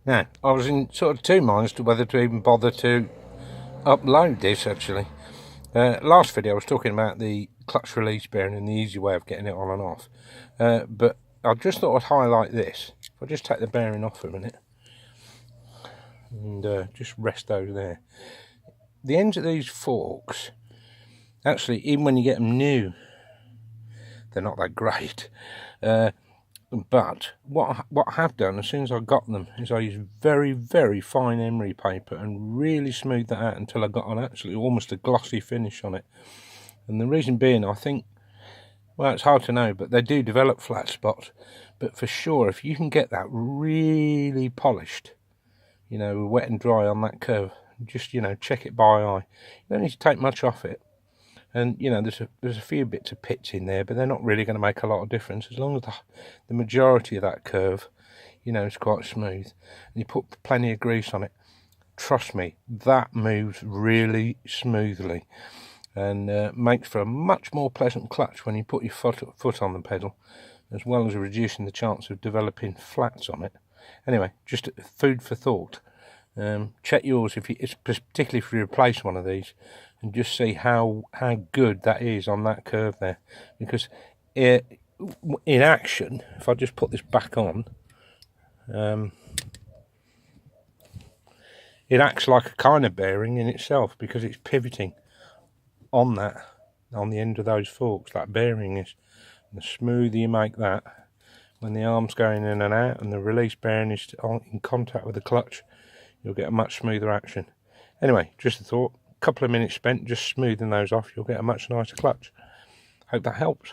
Now, I was in sort of two minds to whether to even bother to upload this actually. Last video I was talking about the clutch release bearing and the easy way of getting it on and off. But I just thought I'd highlight this. If I just take the bearing off for a minute and just rest over there. The ends of these forks, actually, even when you get them new, they're not that great. But what I have done as soon as I got them is I used very, very fine emery paper and really smoothed that out until I got on actually almost a glossy finish on it. And the reason being, I think, well, it's hard to know, but they do develop flat spots. But for sure, if you can get that really polished, you know, wet and dry on that curve, just, you know, check it by eye. You don't need to take much off it. And, you know, there's a few bits of pitch in there, but they're not really going to make a lot of difference. As long as the majority of that curve, you know, is quite smooth, and you put plenty of grease on it, trust me, that moves really smoothly and makes for a much more pleasant clutch when you put your foot on the pedal, as well as reducing the chance of developing flats on it. Anyway, just food for thought. Check yours, particularly if you replace one of these, and just see how good that is on that curve there. Because in action, if I just put this back on, it acts like a kind of bearing in itself, because it's pivoting on the end of those forks. That bearing is, and the smoother you make that, when the arm's going in and out and the release bearing is in contact with the clutch, you'll get a much smoother action. Anyway, just a thought. A couple of minutes spent just smoothing those off, you'll get a much nicer clutch. Hope that helps.